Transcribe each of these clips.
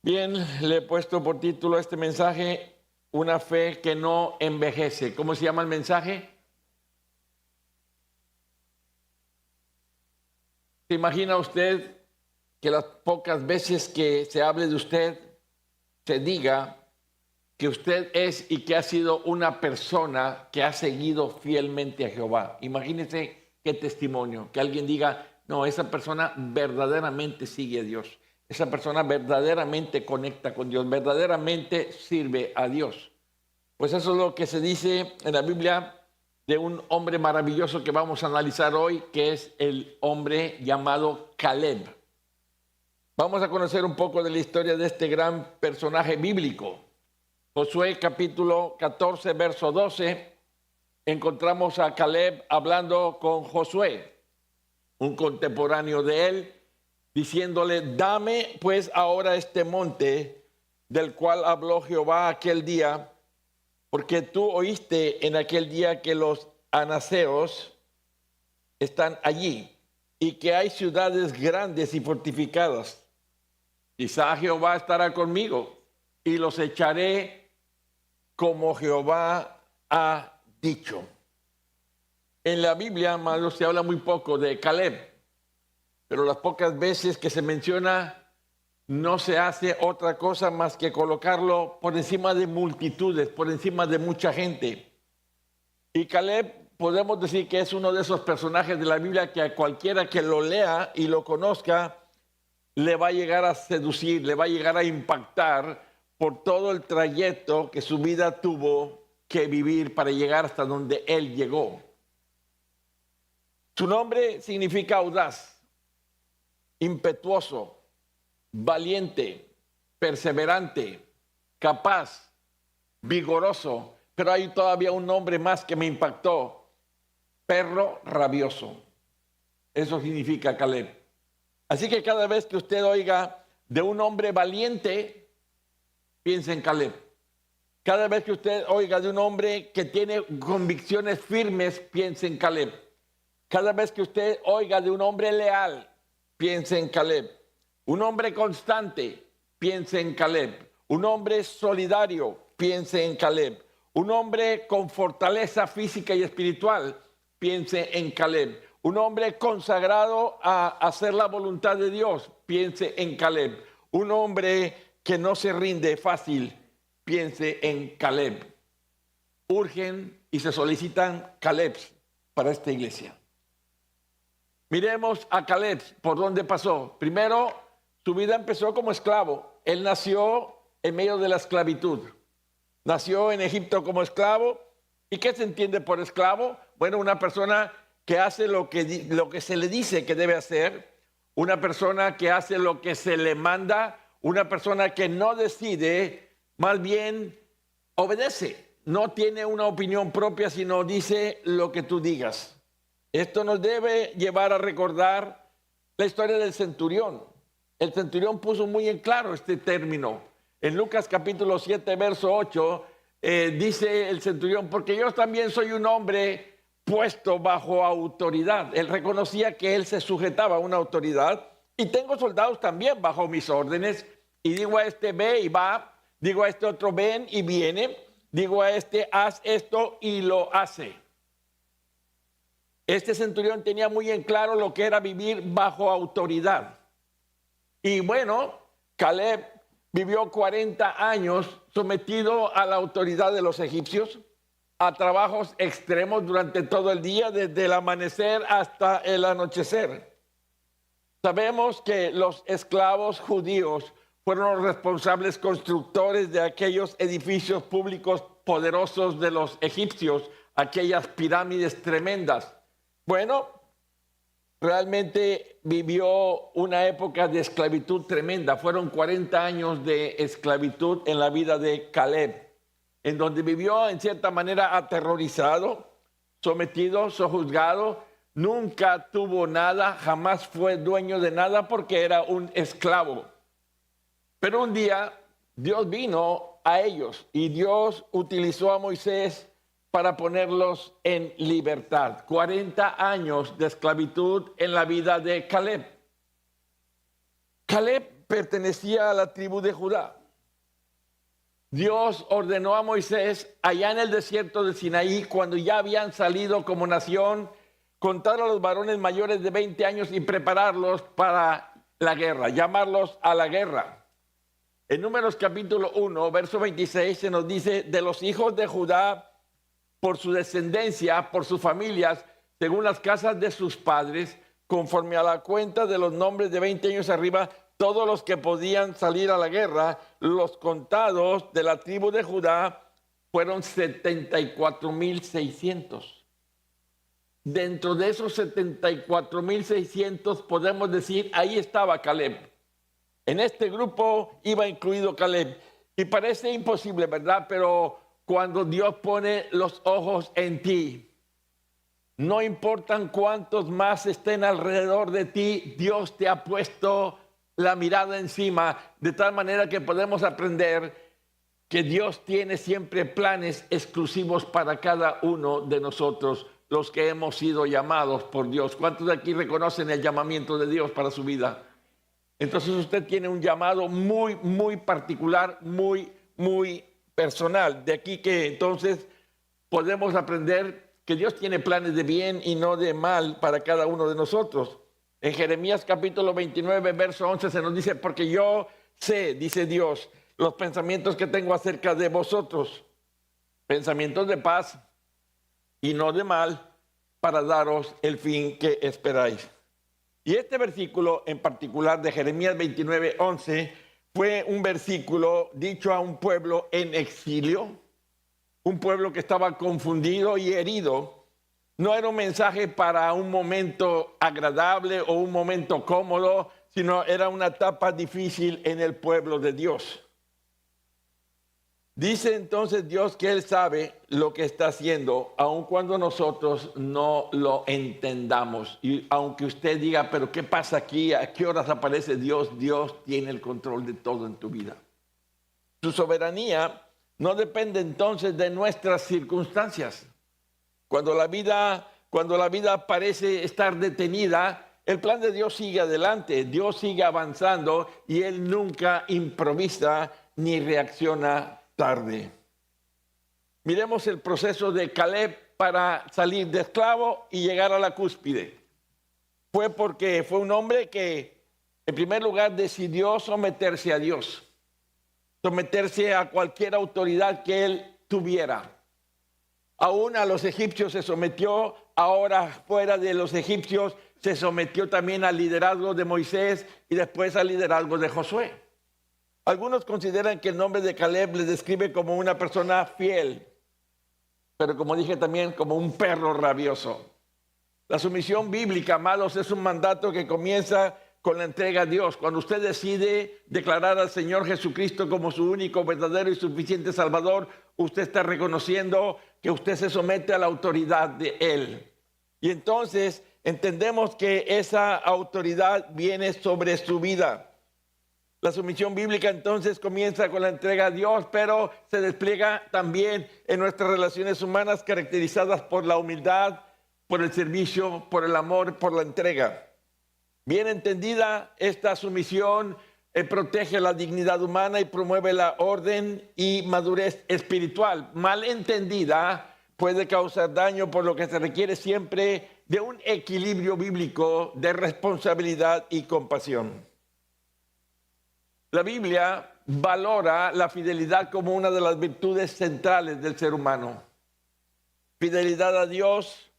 Bien, le he puesto por título a este mensaje, una fe que no envejece. ¿Cómo se llama el mensaje? ¿Se imagina usted que las pocas veces que se hable de usted, se diga que usted es y que ha sido una persona que ha seguido fielmente a Jehová? Imagínese qué testimonio, que alguien diga, no, esa persona verdaderamente sigue a Dios. Esa persona verdaderamente conecta con Dios, verdaderamente sirve a Dios. Pues eso es lo que se dice en la Biblia de un hombre maravilloso que vamos a analizar hoy, que es el hombre llamado Caleb. Vamos a conocer un poco de la historia de este gran personaje bíblico. Josué capítulo 14, verso 12, encontramos a Caleb hablando con Josué, un contemporáneo de él, diciéndole, dame pues ahora este monte del cual habló Jehová aquel día, porque tú oíste en aquel día que los anaseos están allí y que hay ciudades grandes y fortificadas. Quizá Jehová estará conmigo y los echaré como Jehová ha dicho. En la Biblia, hermanos, se habla muy poco de Caleb, pero las pocas veces que se menciona, no se hace otra cosa más que colocarlo por encima de multitudes, por encima de mucha gente. Y Caleb, podemos decir que es uno de esos personajes de la Biblia que a cualquiera que lo lea y lo conozca, le va a llegar a seducir, le va a llegar a impactar por todo el trayecto que su vida tuvo que vivir para llegar hasta donde él llegó. Su nombre significa audaz, impetuoso, valiente, perseverante, capaz, vigoroso, pero hay todavía un nombre más que me impactó, perro rabioso. Eso significa Caleb. Así que cada vez que usted oiga de un hombre valiente, piense en Caleb. Cada vez que usted oiga de un hombre que tiene convicciones firmes, piense en Caleb. Cada vez que usted oiga de un hombre leal, piense en Caleb. Un hombre constante, piense en Caleb. Un hombre solidario, piense en Caleb. Un hombre con fortaleza física y espiritual, piense en Caleb. Un hombre consagrado a hacer la voluntad de Dios, piense en Caleb. Un hombre que no se rinde fácil, piense en Caleb. Urgen y se solicitan Calebs para esta iglesia. Miremos a Caleb, por dónde pasó. Primero, su vida empezó como esclavo. Él nació en medio de la esclavitud. Nació en Egipto como esclavo. ¿Y qué se entiende por esclavo? Bueno, una persona que hace lo que se le dice que debe hacer, una persona que hace lo que se le manda, una persona que no decide, más bien obedece. No tiene una opinión propia, sino dice lo que tú digas. Esto nos debe llevar a recordar la historia del centurión. El centurión puso muy en claro este término. En Lucas capítulo 7, verso 8, dice el centurión, porque yo también soy un hombre puesto bajo autoridad. Él reconocía que él se sujetaba a una autoridad y tengo soldados también bajo mis órdenes y digo a este ve y va, digo a este otro ven y viene, digo a este haz esto y lo hace. Este centurión tenía muy en claro lo que era vivir bajo autoridad. Y bueno, Caleb vivió 40 años sometido a la autoridad de los egipcios, a trabajos extremos durante todo el día, desde el amanecer hasta el anochecer. Sabemos que los esclavos judíos fueron los responsables constructores de aquellos edificios públicos poderosos de los egipcios, aquellas pirámides tremendas. Bueno, realmente vivió una época de esclavitud tremenda. Fueron 40 años de esclavitud en la vida de Caleb, en donde vivió en cierta manera aterrorizado, sometido, sojuzgado. Nunca tuvo nada, jamás fue dueño de nada porque era un esclavo. Pero un día Dios vino a ellos y Dios utilizó a Moisés para ponerlos en libertad. 40 años de esclavitud en la vida de Caleb. Caleb pertenecía a la tribu de Judá. Dios ordenó a Moisés allá en el desierto de Sinaí, cuando ya habían salido como nación, contar a los varones mayores de 20 años y prepararlos para la guerra, llamarlos a la guerra. En Números capítulo 1, verso 26 se nos dice: de los hijos de Judá, por su descendencia, por sus familias, según las casas de sus padres, conforme a la cuenta de los nombres de 20 años arriba, todos los que podían salir a la guerra, los contados de la tribu de Judá fueron 74,600. Dentro de esos 74,600 podemos decir, ahí estaba Caleb. En este grupo iba incluido Caleb. Y parece imposible, ¿verdad? Pero cuando Dios pone los ojos en ti, no importan cuántos más estén alrededor de ti, Dios te ha puesto la mirada encima, de tal manera que podemos aprender que Dios tiene siempre planes exclusivos para cada uno de nosotros, los que hemos sido llamados por Dios. ¿Cuántos de aquí reconocen el llamamiento de Dios para su vida? Entonces usted tiene un llamado muy, muy particular, muy, muy personal. De aquí que entonces podemos aprender que Dios tiene planes de bien y no de mal para cada uno de nosotros. En Jeremías capítulo 29, verso 11 se nos dice: porque yo sé, dice Dios, los pensamientos que tengo acerca de vosotros, pensamientos de paz y no de mal, para daros el fin que esperáis. Y este versículo en particular de Jeremías 29, 11 fue un versículo dicho a un pueblo en exilio, un pueblo que estaba confundido y herido. No era un mensaje para un momento agradable o un momento cómodo, sino era una etapa difícil en el pueblo de Dios. Dice entonces Dios que Él sabe lo que está haciendo, aun cuando nosotros no lo entendamos. Y aunque usted diga, pero ¿qué pasa aquí? ¿A qué horas aparece Dios? Dios tiene el control de todo en tu vida. Su soberanía no depende entonces de nuestras circunstancias. Cuando la vida parece estar detenida, el plan de Dios sigue adelante, Dios sigue avanzando y Él nunca improvisa ni reacciona tarde. Miremos el proceso de Caleb para salir de esclavo y llegar a la cúspide. Fue porque fue un hombre que, en primer lugar, decidió someterse a Dios, someterse a cualquier autoridad que él tuviera. Aún a los egipcios se sometió, ahora fuera de los egipcios se sometió también al liderazgo de Moisés y después al liderazgo de Josué. Algunos consideran que el nombre de Caleb le describe como una persona fiel, pero como dije también, como un perro rabioso. La sumisión bíblica, amados, es un mandato que comienza con la entrega a Dios. Cuando usted decide declarar al Señor Jesucristo como su único, verdadero y suficiente Salvador, usted está reconociendo que usted se somete a la autoridad de Él. Y entonces entendemos que esa autoridad viene sobre su vida. La sumisión bíblica entonces comienza con la entrega a Dios, pero se despliega también en nuestras relaciones humanas caracterizadas por la humildad, por el servicio, por el amor, por la entrega. Bien entendida, esta sumisión protege la dignidad humana y promueve la orden y madurez espiritual. Mal entendida, puede causar daño, por lo que se requiere siempre de un equilibrio bíblico de responsabilidad y compasión. La Biblia valora la fidelidad como una de las virtudes centrales del ser humano. Fidelidad a Dios,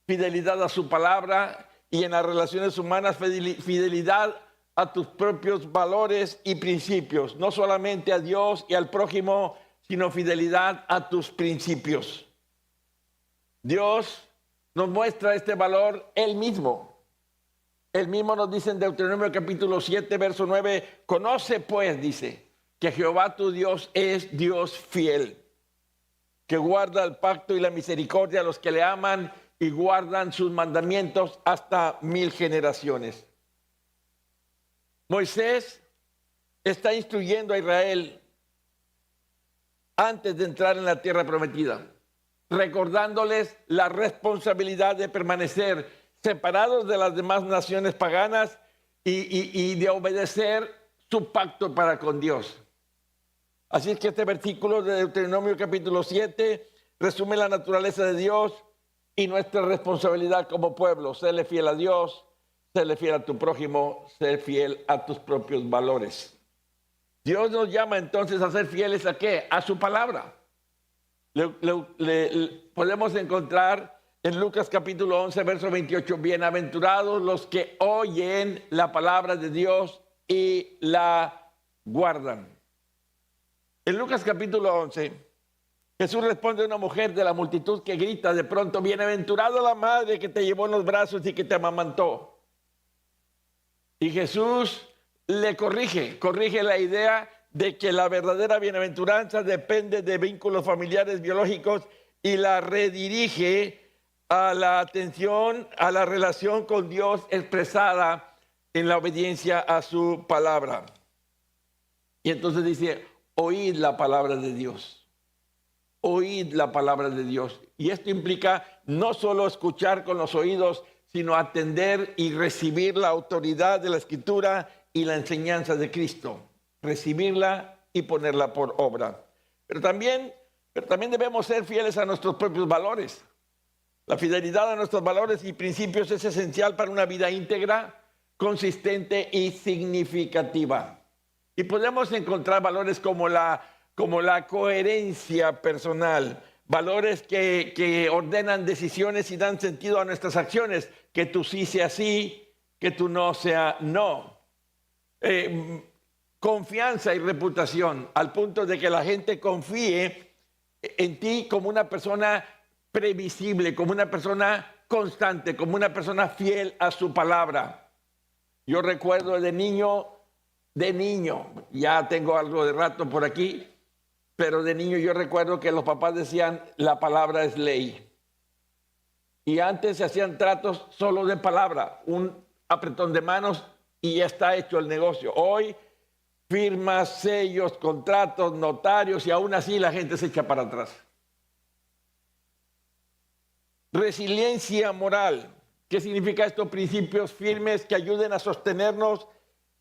fidelidad a su palabra, y en las relaciones humanas, fidelidad a tus propios valores y principios. No solamente a Dios y al prójimo, sino fidelidad a tus principios. Dios nos muestra este valor Él mismo. Él mismo nos dice en Deuteronomio capítulo 7, verso 9, conoce pues, dice, que Jehová tu Dios es Dios fiel, que guarda el pacto y la misericordia a los que le aman y guardan sus mandamientos hasta 1000 generaciones. Moisés está instruyendo a Israel antes de entrar en la tierra prometida, recordándoles la responsabilidad de permanecer separados de las demás naciones paganas y de obedecer su pacto para con Dios. Así es que este versículo de Deuteronomio capítulo 7 resume la naturaleza de Dios y nuestra responsabilidad como pueblo. Serle fiel a Dios, serle fiel a tu prójimo, ser fiel a tus propios valores. Dios nos llama entonces a ser fieles ¿a qué? A su palabra. Podemos encontrar en Lucas capítulo 11, verso 28, bienaventurados los que oyen la palabra de Dios y la guardan. En Lucas capítulo 11, Jesús responde a una mujer de la multitud que grita de pronto, bienaventurada la madre que te llevó en los brazos y que te amamantó. Y Jesús le corrige la idea de que la verdadera bienaventuranza depende de vínculos familiares biológicos y la redirige a la atención, a la relación con Dios expresada en la obediencia a su palabra. Y entonces dice, oíd la palabra de Dios. Oíd la palabra de Dios. Y esto implica no solo escuchar con los oídos, sino atender y recibir la autoridad de la Escritura y la enseñanza de Cristo. Recibirla y ponerla por obra. Pero también debemos ser fieles a nuestros propios valores. La fidelidad a nuestros valores y principios es esencial para una vida íntegra, consistente y significativa. Y podemos encontrar valores como la coherencia personal, valores que ordenan decisiones y dan sentido a nuestras acciones, que tu sí sea sí, que tu no sea no. Confianza y reputación, al punto de que la gente confíe en ti como una persona previsible, como una persona constante, como una persona fiel a su palabra. Yo recuerdo de niño, ya tengo algo de rato por aquí, pero de niño yo recuerdo que los papás decían, la palabra es ley. Y antes se hacían tratos solo de palabra, un apretón de manos y ya está hecho el negocio. Hoy firmas, sellos, contratos, notarios y aún así la gente se echa para atrás. Resiliencia moral. ¿Qué significa esto? Principios firmes que ayuden a sostenernos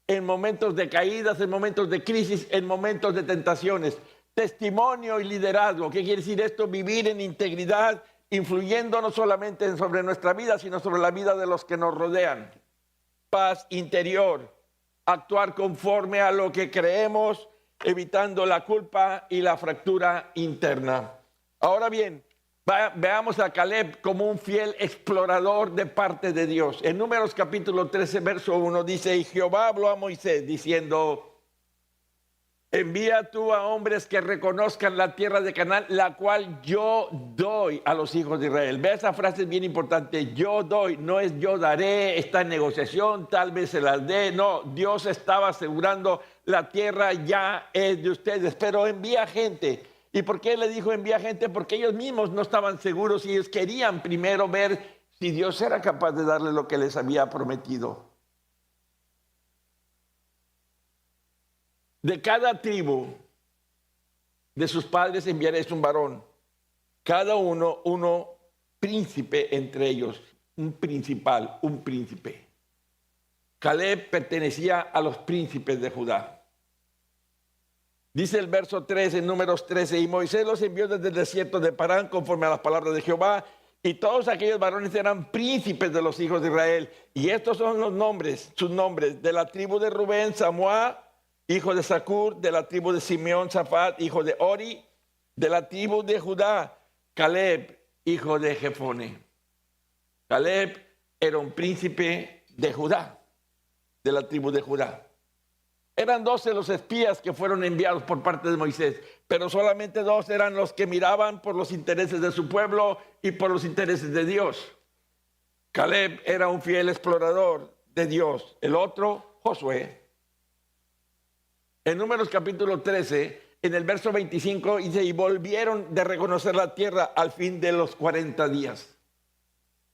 en momentos de caídas, en momentos de crisis, en momentos de tentaciones. Testimonio y liderazgo. ¿Qué quiere decir esto? Vivir en integridad, influyendo no solamente sobre nuestra vida, sino sobre la vida de los que nos rodean. Paz interior. Actuar conforme a lo que creemos, evitando la culpa y la fractura interna. Ahora bien, veamos a Caleb como un fiel explorador de parte de Dios. En Números capítulo 13, verso 1 dice, y Jehová habló a Moisés diciendo, envía tú a hombres que reconozcan la tierra de Canaán, la cual yo doy a los hijos de Israel. Ve, esa frase es bien importante, yo doy, no es yo daré, está en negociación, tal vez se las dé, no, Dios estaba asegurando la tierra ya es de ustedes, pero envía gente. ¿Y por qué le dijo envía gente? Porque ellos mismos no estaban seguros y ellos querían primero ver si Dios era capaz de darles lo que les había prometido. De cada tribu de sus padres enviaréis un varón, cada uno príncipe entre ellos, un principal, un príncipe. Caleb pertenecía a los príncipes de Judá. Dice el verso 3 en Números 13, y Moisés los envió desde el desierto de Parán conforme a las palabras de Jehová, y todos aquellos varones eran príncipes de los hijos de Israel. Y estos son los nombres, sus nombres, de la tribu de Rubén, Samuá, hijo de Zacur, de la tribu de Simeón, Zafat, hijo de Ori, de la tribu de Judá, Caleb, hijo de Jefone. Caleb era un príncipe de Judá, de la tribu de Judá. Eran 12 los espías que fueron enviados por parte de Moisés, pero solamente 2 eran los que miraban por los intereses de su pueblo y por los intereses de Dios. Caleb era un fiel explorador de Dios, el otro, Josué. En Números capítulo 13, en el verso 25, dice, y volvieron de reconocer la tierra al fin de los 40 días.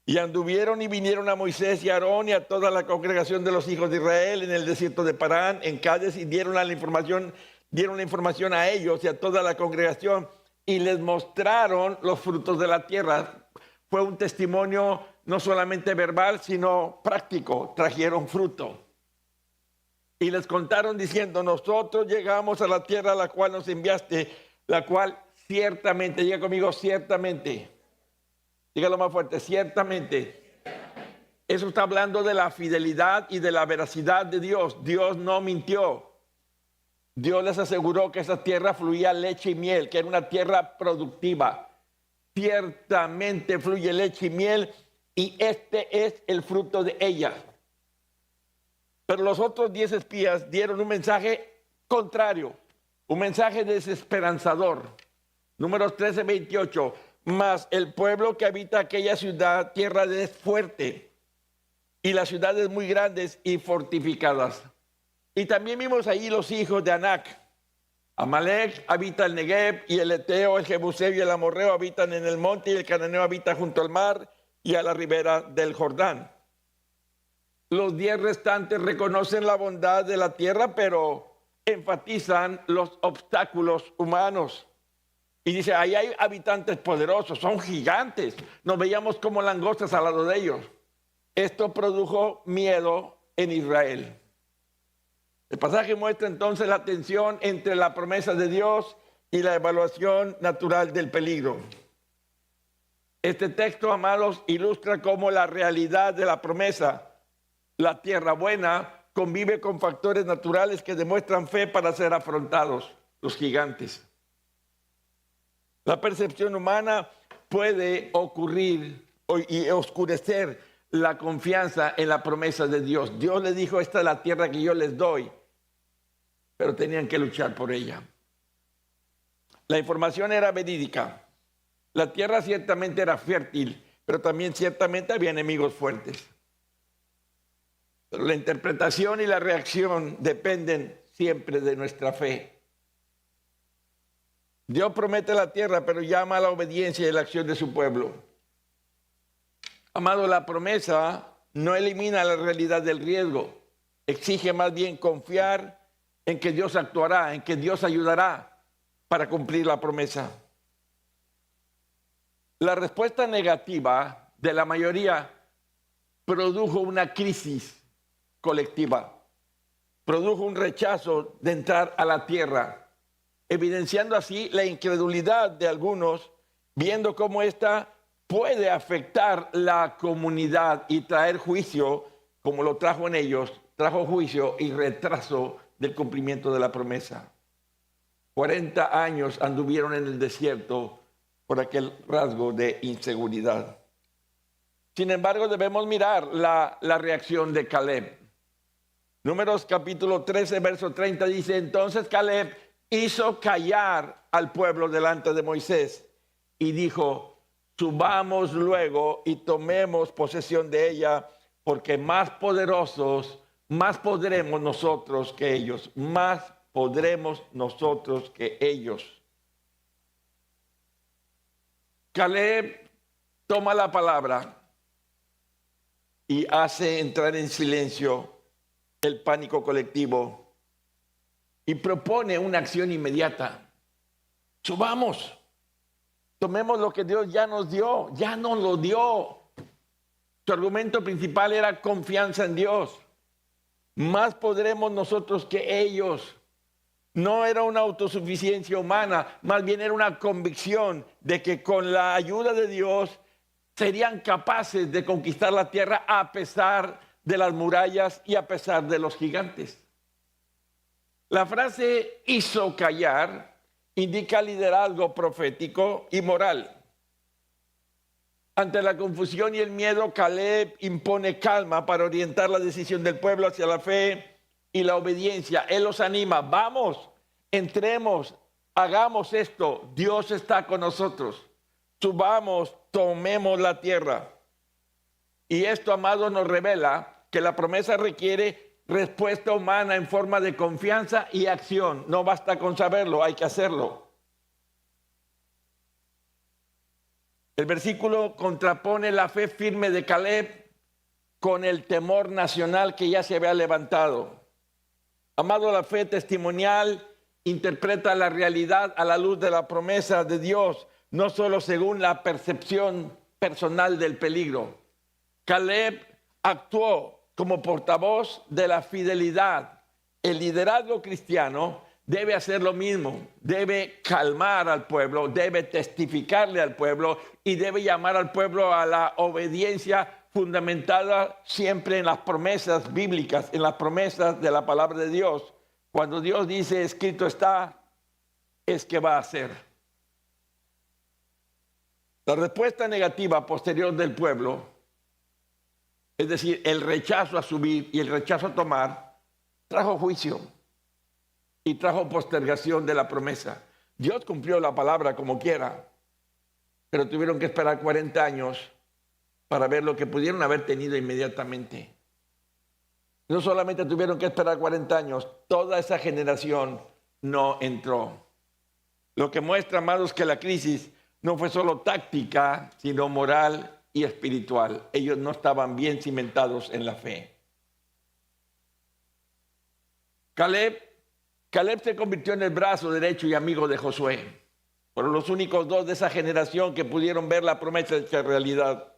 Y anduvieron y vinieron a Moisés y a Aarón y a toda la congregación de los hijos de Israel en el desierto de Parán, en Cádiz, y dieron la información a ellos y a toda la congregación y les mostraron los frutos de la tierra. Fue un testimonio no solamente verbal, sino práctico. Trajeron fruto. y les contaron diciendo, nosotros llegamos a la tierra a la cual nos enviaste, la cual ciertamente, diga conmigo, ciertamente, dígalo más fuerte, ciertamente. Eso está hablando de la fidelidad y de la veracidad de Dios. Dios no mintió. Dios les aseguró que esa tierra fluía leche y miel, que era una tierra productiva. Ciertamente fluye leche y miel y este es el fruto de ella. Pero los otros 10 espías dieron un mensaje contrario, un mensaje desesperanzador. Números 13:28. Mas el pueblo que habita aquella ciudad, tierra es fuerte, y las ciudades muy grandes y fortificadas. Y también vimos ahí los hijos de Anac. Amalek habita el Negev, y el Eteo, el Jebuseo y el Amorreo habitan en el monte, y el Cananeo habita junto al mar y a la ribera del Jordán. Los 10 restantes reconocen la bondad de la tierra, pero enfatizan los obstáculos humanos. Y dice, ahí hay habitantes poderosos, son gigantes. Nos veíamos como langostas al lado de ellos. Esto produjo miedo en Israel. El pasaje muestra entonces la tensión entre la promesa de Dios y la evaluación natural del peligro. Este texto, amados, ilustra cómo la realidad de la promesa, la tierra buena, convive con factores naturales que demuestran fe para ser afrontados, los gigantes. La percepción humana puede ocurrir y oscurecer la confianza en la promesa de Dios. Dios les dijo, esta es la tierra que yo les doy, pero tenían que luchar por ella. La información era verídica. La tierra ciertamente era fértil, pero también ciertamente había enemigos fuertes. Pero la interpretación y la reacción dependen siempre de nuestra fe. Dios promete la tierra, pero llama a la obediencia y la acción de su pueblo. Amado, la promesa no elimina la realidad del riesgo. Exige más bien confiar en que Dios actuará, en que Dios ayudará para cumplir la promesa. La respuesta negativa de la mayoría produjo una crisis colectiva, produjo un rechazo de entrar a la tierra, evidenciando así la incredulidad de algunos, viendo cómo esta puede afectar la comunidad y traer juicio, como lo trajo en ellos, trajo juicio y retraso del cumplimiento de la promesa. 40 años anduvieron en el desierto por aquel rasgo de inseguridad. Sin embargo, debemos mirar la reacción de Caleb. Números capítulo 13, verso 30 dice, entonces Caleb hizo callar al pueblo delante de Moisés y dijo, subamos luego y tomemos posesión de ella, porque más poderosos, más podremos nosotros que ellos, más podremos nosotros que ellos. Caleb toma la palabra y hace entrar en silencio el pánico colectivo y propone una acción inmediata. Subamos, tomemos lo que Dios ya nos dio, ya nos lo dio. Su argumento principal era confianza en Dios. Más podremos nosotros que ellos. No era una autosuficiencia humana, más bien era una convicción de que con la ayuda de Dios serían capaces de conquistar la tierra a pesar de las murallas y a pesar de los gigantes. La frase hizo callar indica liderazgo profético y moral. Ante la confusión y el miedo, Caleb impone calma para orientar la decisión del pueblo hacia la fe y la obediencia. Él los anima, vamos, entremos, hagamos esto, Dios está con nosotros. Subamos, tomemos la tierra. Y esto, amados, nos revela que la promesa requiere respuesta humana en forma de confianza y acción. No basta con saberlo, hay que hacerlo. El versículo contrapone la fe firme de Caleb con el temor nacional que ya se había levantado. Amado, la fe testimonial interpreta la realidad a la luz de la promesa de Dios, no solo según la percepción personal del peligro. Caleb actuó como portavoz de la fidelidad el liderazgo cristiano debe hacer lo mismo, debe calmar al pueblo, debe testificarle al pueblo y debe llamar al pueblo a la obediencia fundamentada siempre en las promesas bíblicas, en las promesas de la palabra de Dios. Cuando Dios dice escrito está, es que va a hacer. La respuesta negativa posterior del pueblo, es decir, el rechazo a subir y el rechazo a tomar, trajo juicio y trajo postergación de la promesa. Dios cumplió la palabra como quiera, pero tuvieron que esperar 40 años para ver lo que pudieron haber tenido inmediatamente. No solamente tuvieron que esperar 40 años, toda esa generación no entró. Lo que muestra, amados, que la crisis no fue solo táctica, sino moral y espiritual. Ellos no estaban bien cimentados en la fe. Caleb se convirtió en el brazo derecho y amigo de Josué. Fueron los únicos dos de esa generación que pudieron ver la promesa hecha realidad.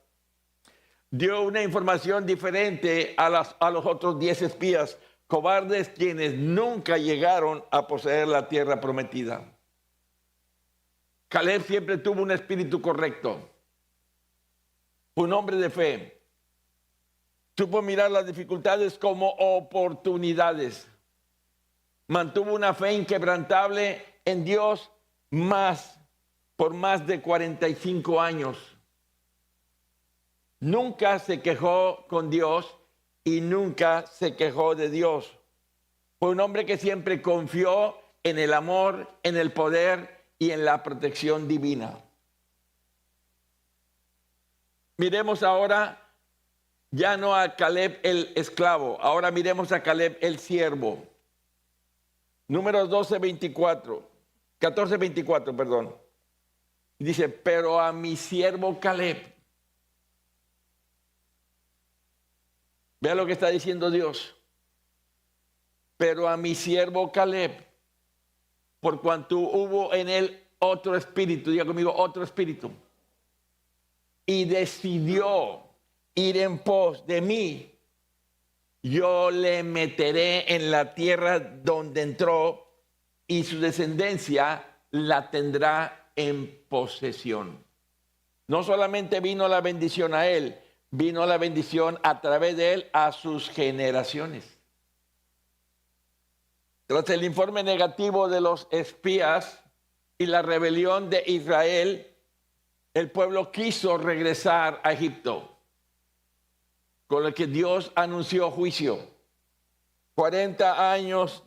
Dio una información diferente a los otros 10 espías, cobardes quienes nunca llegaron a poseer la tierra prometida. Caleb siempre tuvo un espíritu correcto, un hombre de fe. Supo mirar las dificultades como oportunidades. Mantuvo una fe inquebrantable en Dios por más de 45 años. Nunca se quejó con Dios y nunca se quejó de Dios. Fue un hombre que siempre confió en el amor, en el poder y en la protección divina. Miremos ahora ya no a Caleb el esclavo, ahora miremos a Caleb el siervo. Números 14:24, perdón. Dice, pero a mi siervo Caleb. Vea lo que está diciendo Dios. Pero a mi siervo Caleb, por cuanto hubo en él otro espíritu, diga conmigo, otro espíritu, y decidió ir en pos de mí, yo le meteré en la tierra donde entró y su descendencia la tendrá en posesión. No solamente vino la bendición a él, vino la bendición a través de él a sus generaciones. Tras el informe negativo de los espías y la rebelión de Israel, el pueblo quiso regresar a Egipto, con lo que Dios anunció juicio. 40 años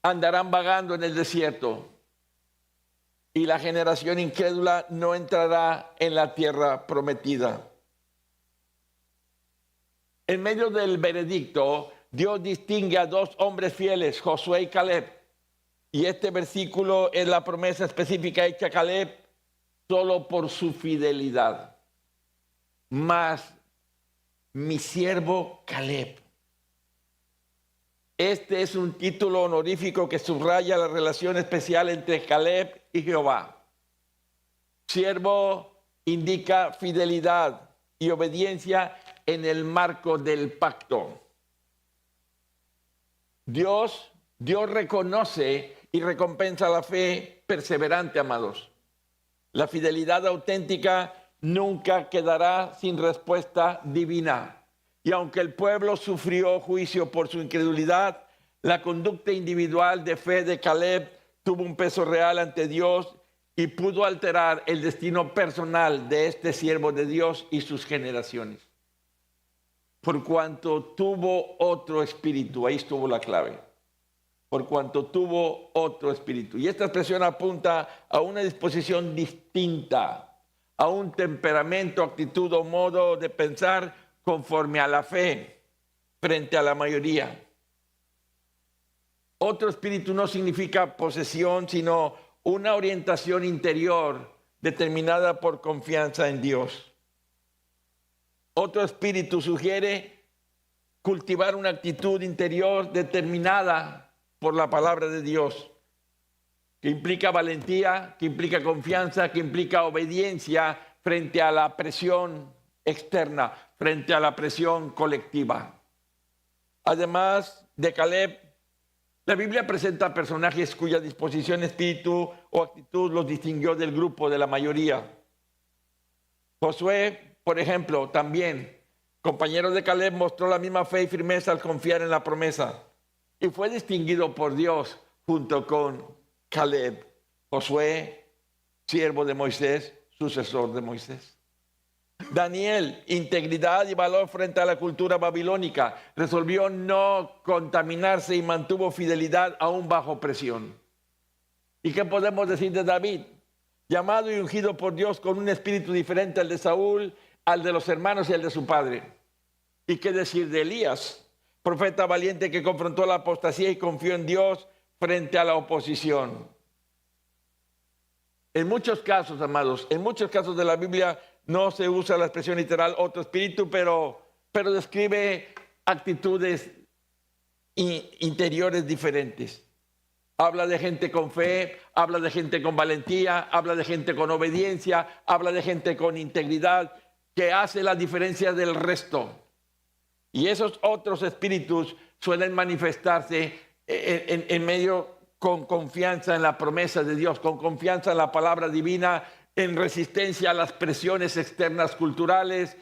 andarán vagando en el desierto y la generación incrédula no entrará en la tierra prometida. En medio del veredicto, Dios distingue a dos hombres fieles, Josué y Caleb. Y este versículo es la promesa específica hecha a Caleb solo por su fidelidad. Mas mi siervo Caleb. Este es un título honorífico que subraya la relación especial entre Caleb y Jehová. Siervo indica fidelidad y obediencia en el marco del pacto. Dios reconoce y recompensa la fe perseverante, amados. La fidelidad auténtica nunca quedará sin respuesta divina. Y aunque el pueblo sufrió juicio por su incredulidad, la conducta individual de fe de Caleb tuvo un peso real ante Dios y pudo alterar el destino personal de este siervo de Dios y sus generaciones. Por cuanto tuvo otro espíritu, ahí estuvo la clave. Por cuanto tuvo otro espíritu. Y esta expresión apunta a una disposición distinta, a un temperamento, actitud o modo de pensar conforme a la fe frente a la mayoría. Otro espíritu no significa posesión, sino una orientación interior determinada por confianza en Dios. Otro espíritu sugiere cultivar una actitud interior determinada por la palabra de Dios, que implica valentía, que implica confianza, que implica obediencia frente a la presión externa, frente a la presión colectiva. Además de Caleb, La Biblia presenta personajes cuya disposición, espíritu o actitud los distinguió del grupo, de la mayoría. Josué, por ejemplo, también, compañero de Caleb, mostró la misma fe y firmeza al confiar en la promesa y fue distinguido por Dios junto con Caleb. Josué, siervo de Moisés, sucesor de Moisés. Daniel, integridad y valor frente a la cultura babilónica, resolvió no contaminarse y mantuvo fidelidad aún bajo presión. ¿Y qué podemos decir de David? Llamado y ungido por Dios con un espíritu diferente al de Saúl, al de los hermanos y al de su padre. ¿Y qué decir de Elías? Profeta valiente que confrontó la apostasía y confió en Dios frente a la oposición. En muchos casos, amados, en muchos casos de la Biblia no se usa la expresión literal otro espíritu, pero describe actitudes interiores diferentes. Habla de gente con fe, habla de gente con valentía, habla de gente con obediencia, habla de gente con integridad, que hace la diferencia del resto. Y esos otros espíritus suelen manifestarse en medio con confianza en la promesa de Dios, con confianza en la palabra divina, en resistencia a las presiones externas culturales,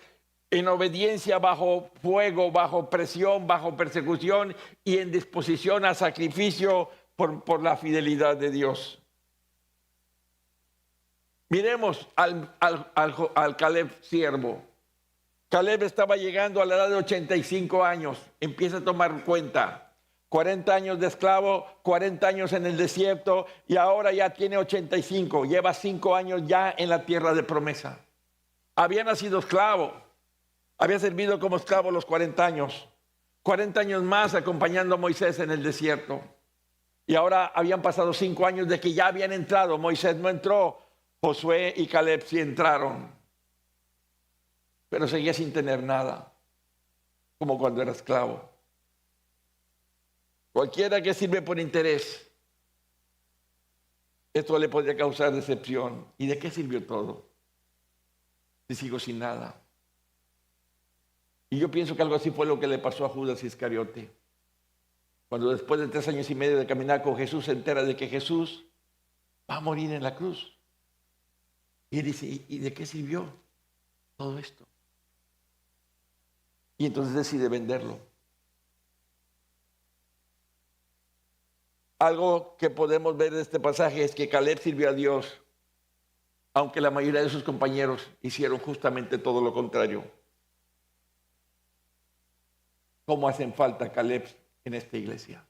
en obediencia bajo fuego, bajo presión, bajo persecución y en disposición a sacrificio por la fidelidad de Dios. Miremos al Caleb siervo. Caleb estaba llegando a la edad de 85 años. Empieza a tomar cuenta. 40 años de esclavo, 40 años en el desierto y ahora ya tiene 85. Lleva 5 años ya en la tierra de promesa. Había nacido esclavo. Había servido como esclavo los 40 años. 40 años más acompañando a Moisés en el desierto. Y ahora habían pasado 5 años de que ya habían entrado. Moisés no entró. Josué y Caleb sí entraron. Pero seguía sin tener nada. Como cuando era esclavo. Cualquiera que sirve por interés, esto le podría causar decepción. ¿Y de qué sirvió todo? Si sigo sin nada. Y yo pienso que algo así fue lo que le pasó a Judas Iscariote. Cuando después de 3 años y medio de caminar con Jesús, se entera de que Jesús va a morir en la cruz. Y dice, ¿y de qué sirvió todo esto? Y entonces decide venderlo. Algo que podemos ver de este pasaje es que Caleb sirvió a Dios, aunque la mayoría de sus compañeros hicieron justamente todo lo contrario. ¿Cómo hacen falta Caleb en esta iglesia?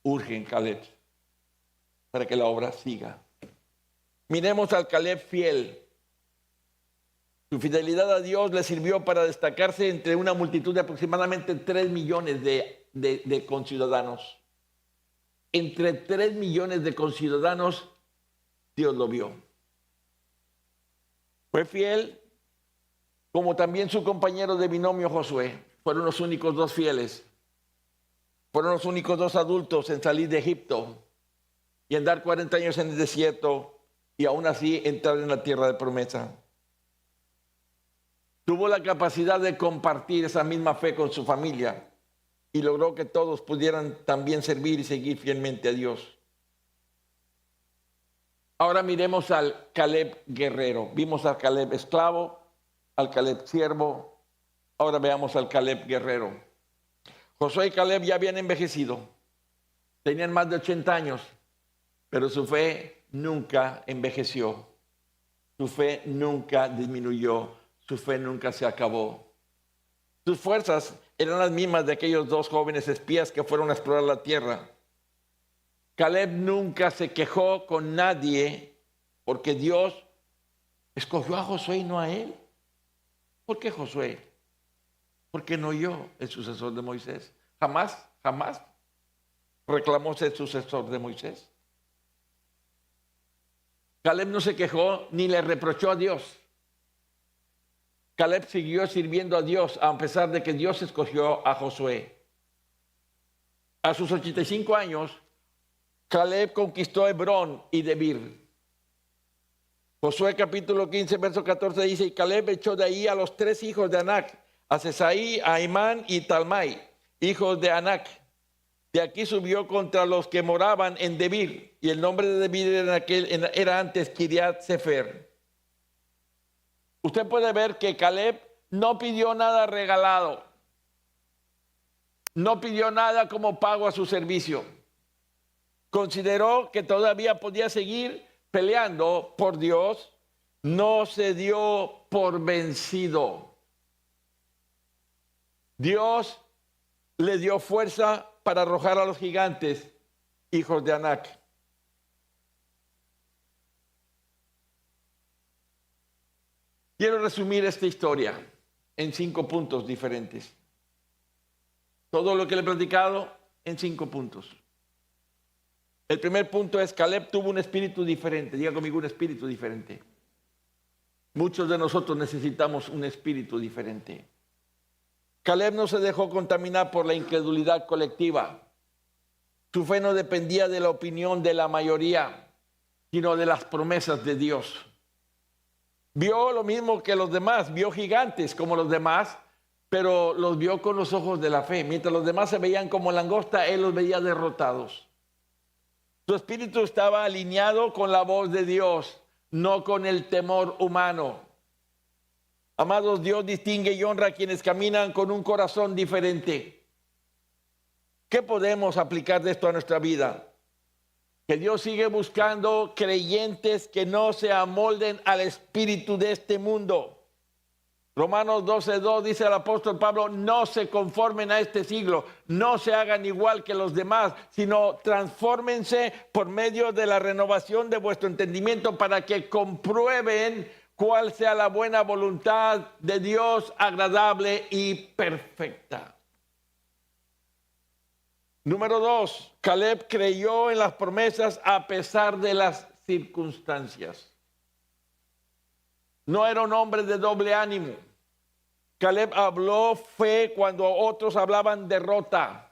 Urgen Caleb para que la obra siga. Miremos al Caleb fiel. Su fidelidad a Dios le sirvió para destacarse entre una multitud de aproximadamente 3 millones de conciudadanos. Entre 3 millones de conciudadanos, Dios lo vio. Fue fiel, como también su compañero de binomio Josué. Fueron los únicos 2 fieles. Fueron los únicos 2 adultos en salir de Egipto y andar 40 años en el desierto y aún así entrar en la tierra de promesa. Tuvo la capacidad de compartir esa misma fe con su familia y logró que todos pudieran también servir y seguir fielmente a Dios. Ahora miremos al Caleb guerrero. Vimos al Caleb esclavo, al Caleb siervo. Ahora veamos al Caleb guerrero. Josué y Caleb ya habían envejecido. Tenían más de 80 años, pero su fe nunca envejeció. Su fe nunca disminuyó. Su fe nunca se acabó. Sus fuerzas eran las mismas de aquellos 2 jóvenes espías que fueron a explorar la tierra. Caleb nunca se quejó con nadie porque Dios escogió a Josué y no a él. ¿Por qué Josué? ¿Por qué no yo, el sucesor de Moisés? Jamás reclamó ser sucesor de Moisés. Caleb no se quejó ni le reprochó a Dios. Caleb siguió sirviendo a Dios a pesar de que Dios escogió a Josué. A sus 85 años, Caleb conquistó Hebrón y Debir. Josué capítulo 15, verso 14 dice, y Caleb echó de ahí a los 3 hijos de Anac, a Sesaí, a Aimán y Talmai, hijos de Anac. De aquí subió contra los que moraban en Debir, y el nombre de Debir era antes Kiriat Sefer. Usted puede ver que Caleb no pidió nada regalado, no pidió nada como pago a su servicio. Consideró que todavía podía seguir peleando por Dios, no se dio por vencido. Dios le dio fuerza para arrojar a los gigantes, hijos de Anac. Quiero resumir esta historia en 5 puntos diferentes. Todo lo que le he platicado en 5 puntos. El primer punto es: Caleb tuvo un espíritu diferente. Diga conmigo, un espíritu diferente. Muchos de nosotros necesitamos un espíritu diferente. Caleb no se dejó contaminar por la incredulidad colectiva. Su fe no dependía de la opinión de la mayoría, sino de las promesas de Dios. Vio lo mismo que los demás, vio gigantes como los demás, pero los vio con los ojos de la fe. Mientras los demás se veían como langosta, él los veía derrotados. Su espíritu estaba alineado con la voz de Dios, no con el temor humano. Amados, Dios distingue y honra a quienes caminan con un corazón diferente. ¿Qué podemos aplicar de esto a nuestra vida? Que Dios sigue buscando creyentes que no se amolden al espíritu de este mundo. Romanos 12:2 dice el apóstol Pablo: no se conformen a este siglo, no se hagan igual que los demás, sino transfórmense por medio de la renovación de vuestro entendimiento para que comprueben cuál sea la buena voluntad de Dios, agradable y perfecta. Número 2, Caleb creyó en las promesas a pesar de las circunstancias. No era un hombre de doble ánimo. Caleb habló fe cuando otros hablaban derrota,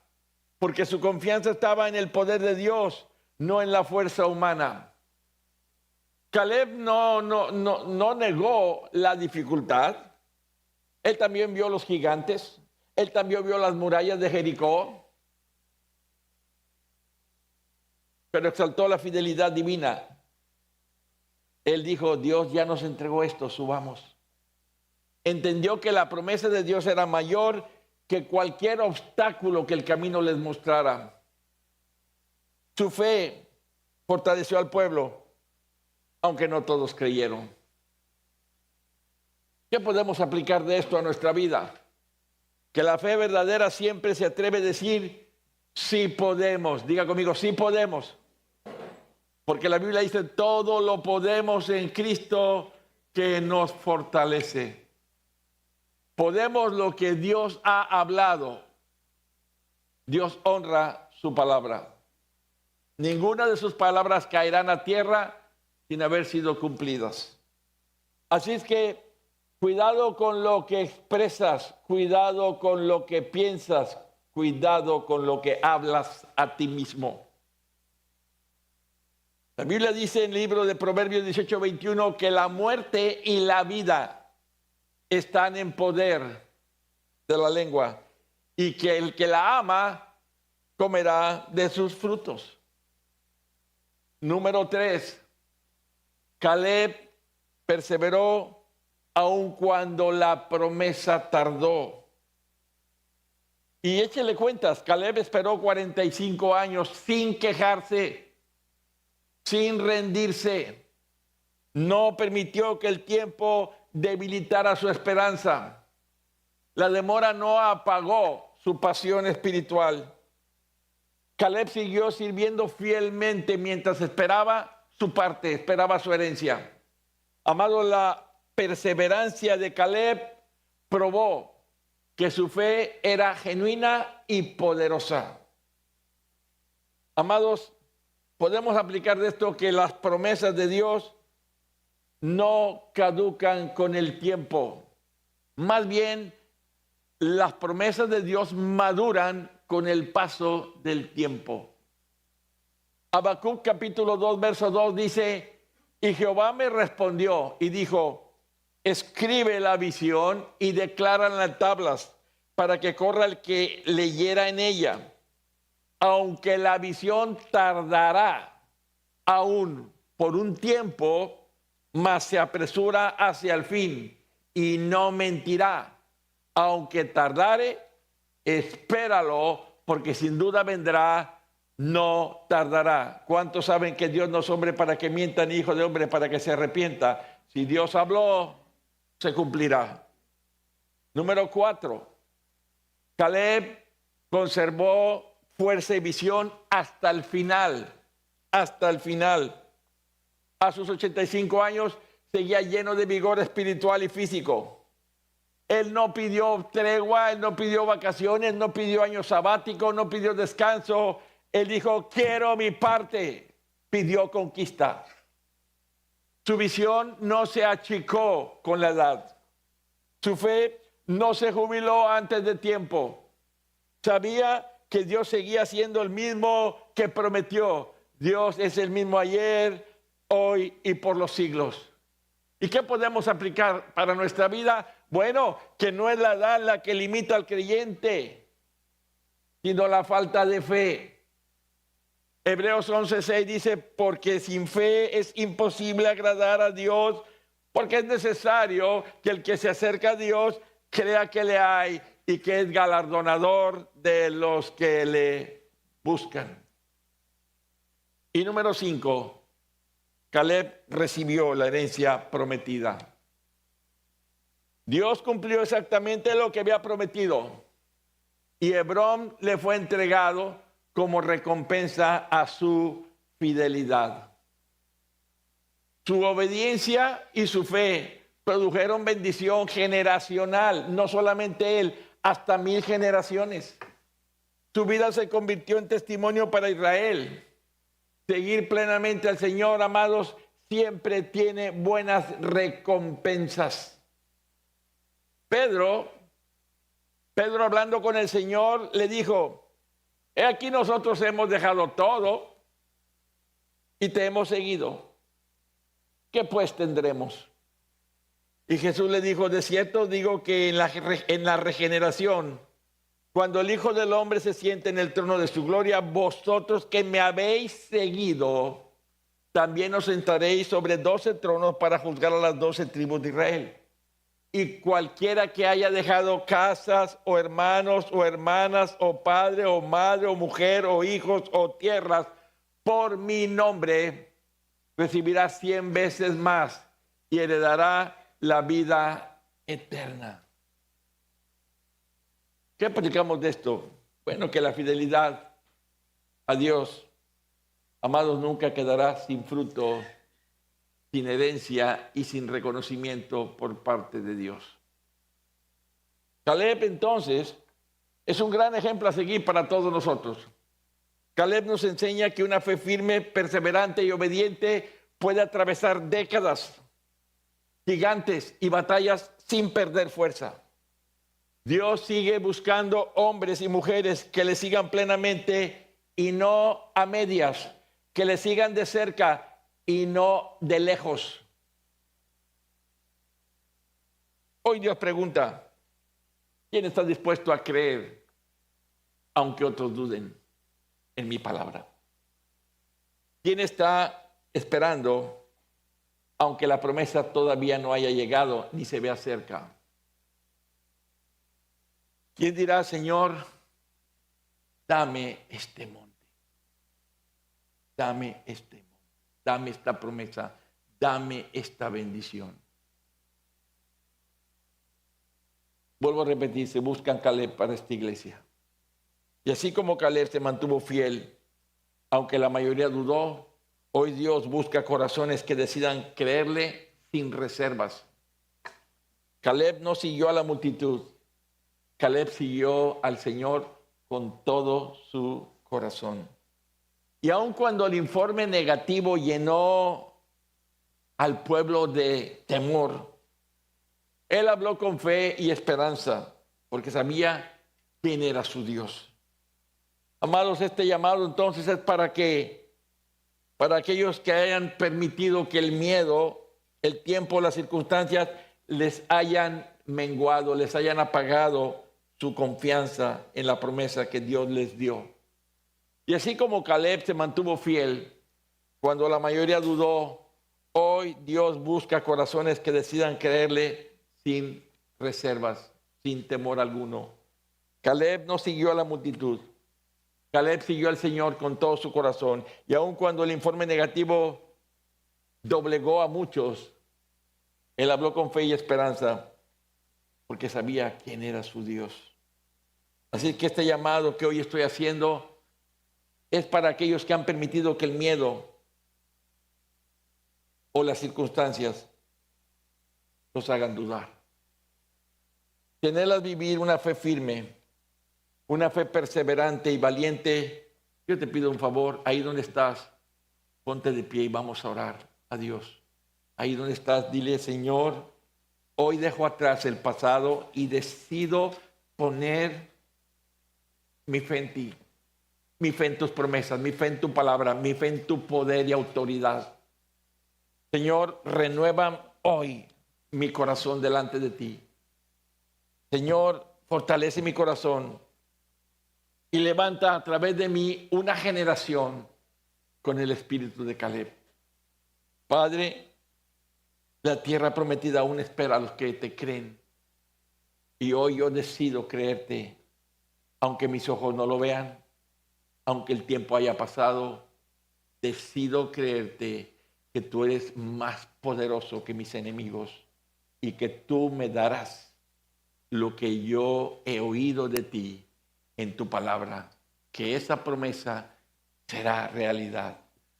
porque su confianza estaba en el poder de Dios, no en la fuerza humana. Caleb no negó la dificultad. Él también vio los gigantes. Él también vio las murallas de Jericó. Pero exaltó la fidelidad divina. Él dijo: Dios ya nos entregó esto, subamos. Entendió que la promesa de Dios era mayor que cualquier obstáculo que el camino les mostrara. Su fe fortaleció al pueblo, aunque no todos creyeron. ¿Qué podemos aplicar de esto a nuestra vida? Que la fe verdadera siempre se atreve a decir: sí podemos. Diga conmigo: sí podemos. Porque la Biblia dice: todo lo podemos en Cristo que nos fortalece. Podemos lo que Dios ha hablado. Dios honra su palabra. Ninguna de sus palabras caerán a tierra sin haber sido cumplidas. Así es que cuidado con lo que expresas, cuidado con lo que piensas, cuidado con lo que hablas a ti mismo. La Biblia dice en el libro de Proverbios 18:21 que la muerte y la vida están en poder de la lengua, y que el que la ama comerá de sus frutos. Número 3, Caleb perseveró aun cuando la promesa tardó. Y échele cuentas, Caleb esperó 45 años sin quejarse, sin rendirse. No permitió que el tiempo debilitara su esperanza. La demora no apagó su pasión espiritual. Caleb siguió sirviendo fielmente mientras esperaba su parte, esperaba su herencia. Amado, la perseverancia de Caleb probó que su fe era genuina y poderosa. Amados, podemos aplicar de esto que las promesas de Dios no caducan con el tiempo. Más bien, las promesas de Dios maduran con el paso del tiempo. Habacuc capítulo 2, verso 2 dice: y Jehová me respondió y dijo: escribe la visión y declara en las tablas, para que corra el que leyera en ella. aunque la visión tardará aún por un tiempo, mas se apresura hacia el fin y no mentirá. Aunque tardare, espéralo, porque sin duda vendrá, no tardará. ¿Cuántos saben que Dios no es hombre para que mienta, ni hijo de hombre para que se arrepienta? Si Dios habló, se cumplirá. Número 4. Caleb conservó fuerza y visión hasta el final. Hasta el final. A sus 85 años seguía lleno de vigor espiritual y físico. Él no pidió tregua, él no pidió vacaciones, no pidió año sabático, no pidió descanso. Él dijo, quiero mi parte. Pidió conquista. Su visión no se achicó con la edad. Su fe no se jubiló antes de tiempo. Sabía que Dios seguía siendo el mismo que prometió. Dios es el mismo ayer, hoy y por los siglos. ¿Y qué podemos aplicar para nuestra vida? Bueno, que no es la edad la que limita al creyente, sino la falta de fe. Hebreos 11:6 dice, porque sin fe es imposible agradar a Dios, porque es necesario que el que se acerca a Dios crea que le hay y que es galardonador de los que le buscan. Y número 5, Caleb recibió la herencia prometida. Dios cumplió exactamente lo que había prometido y Hebrón le fue entregado como recompensa a su fidelidad. Su obediencia y su fe produjeron bendición generacional, no solamente él, hasta 1000 generaciones. Su vida se convirtió en testimonio para Israel. Seguir plenamente al Señor, amados, siempre tiene buenas recompensas. Pedro hablando con el Señor, le dijo, he aquí nosotros hemos dejado todo y te hemos seguido. ¿Qué pues tendremos? Y Jesús le dijo, de cierto digo que en la regeneración, cuando el Hijo del Hombre se siente en el trono de su gloria, vosotros que me habéis seguido, también os sentaréis sobre 12 tronos para juzgar a las 12 tribus de Israel. Y cualquiera que haya dejado casas o hermanos o hermanas o padre o madre o mujer o hijos o tierras por mi nombre, recibirá 100 veces más y heredará la vida eterna. ¿Qué aplicamos de esto? Bueno, que la fidelidad a Dios, amados, nunca quedará sin fruto, sin herencia y sin reconocimiento por parte de Dios. Caleb, entonces, es un gran ejemplo a seguir para todos nosotros. Caleb nos enseña que una fe firme, perseverante y obediente puede atravesar décadas, gigantes y batallas sin perder fuerza. Dios sigue buscando hombres y mujeres que le sigan plenamente y no a medias, que le sigan de cerca y no de lejos. Hoy Dios pregunta, ¿quién está dispuesto a creer aunque otros duden en mi palabra? ¿Quién está esperando aunque la promesa todavía no haya llegado ni se vea cerca? ¿Quién dirá, Señor, dame este monte, dame este monte, dame esta promesa, dame esta bendición? Vuelvo a repetir, se buscan Caleb para esta iglesia. Y así como Caleb se mantuvo fiel, aunque la mayoría dudó, hoy Dios busca corazones que decidan creerle sin reservas. Caleb no siguió a la multitud. Caleb siguió al Señor con todo su corazón. Y aun cuando el informe negativo llenó al pueblo de temor, él habló con fe y esperanza, porque sabía quién era su Dios. Amados, este llamado entonces es para aquellos que hayan permitido que el miedo, el tiempo, las circunstancias les hayan menguado, les hayan apagado su confianza en la promesa que Dios les dio. Y así como Caleb se mantuvo fiel cuando la mayoría dudó, hoy Dios busca corazones que decidan creerle sin reservas, sin temor alguno. Caleb no siguió a la multitud. Caleb siguió al Señor con todo su corazón. Y aun cuando el informe negativo doblegó a muchos, él habló con fe y esperanza porque sabía quién era su Dios. Así que este llamado que hoy estoy haciendo es para aquellos que han permitido que el miedo o las circunstancias los hagan dudar. Tenerlas vivir una fe firme, una fe perseverante y valiente. Yo te pido un favor, ahí donde estás, ponte de pie y vamos a orar a Dios. Ahí donde estás, dile: Señor, hoy dejo atrás el pasado y decido poner mi fe en ti, mi fe en tus promesas, mi fe en tu palabra, mi fe en tu poder y autoridad. Señor, renueva hoy mi corazón delante de ti. Señor, fortalece mi corazón y levanta a través de mí una generación con el espíritu de Caleb. Padre, la tierra prometida aún espera a los que te creen. Y hoy yo decido creerte, aunque mis ojos no lo vean, aunque el tiempo haya pasado. Decido creerte que tú eres más poderoso que mis enemigos y que tú me darás lo que yo he oído de ti en tu palabra, que esa promesa será realidad.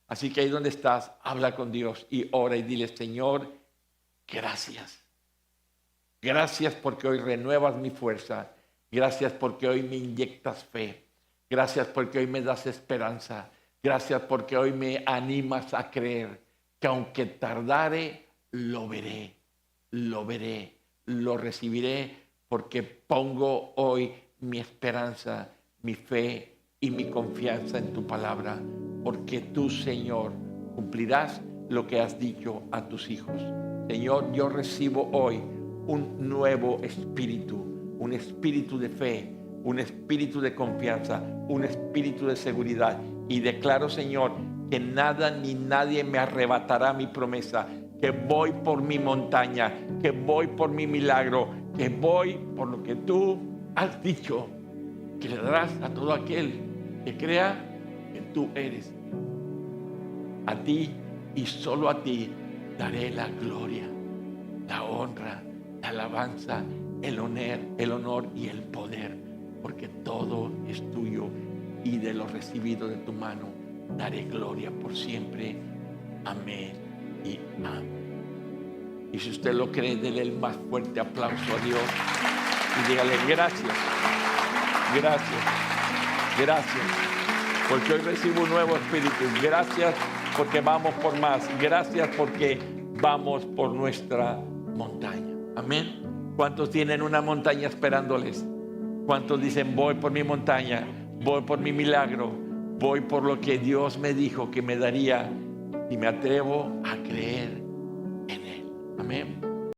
Así que ahí donde estás, habla con Dios y ora y dile: Señor, gracias. Gracias porque hoy renuevas mi fuerza. Gracias porque hoy me inyectas fe. Gracias porque hoy me das esperanza. Gracias porque hoy me animas a creer que aunque tardare, lo veré, lo recibiré, porque pongo hoy mi esperanza, mi fe y mi confianza en tu palabra, porque tú, Señor, cumplirás lo que has dicho a tus hijos. Señor, yo recibo hoy un nuevo espíritu, un espíritu de fe, un espíritu de confianza, un espíritu de seguridad, y declaro, Señor, que nada ni nadie me arrebatará mi promesa, que voy por mi montaña, que voy por mi milagro, que voy por lo que tú has dicho, que le darás a todo aquel que crea que tú eres. A ti y solo a ti daré la gloria, la honra, la alabanza, el honor y el poder, porque todo es tuyo, y de lo recibido de tu mano daré gloria por siempre. Amén y amén. Y si usted lo cree, déle el más fuerte aplauso a Dios y dígale: gracias, gracias, gracias, porque hoy recibo un nuevo espíritu. Gracias porque vamos por más. Gracias porque vamos por nuestra montaña. Amén. ¿Cuántos tienen una montaña esperándoles? ¿Cuántos dicen: voy por mi montaña, voy por mi milagro, voy por lo que Dios me dijo que me daría, y me atrevo a creer en Él? Amén.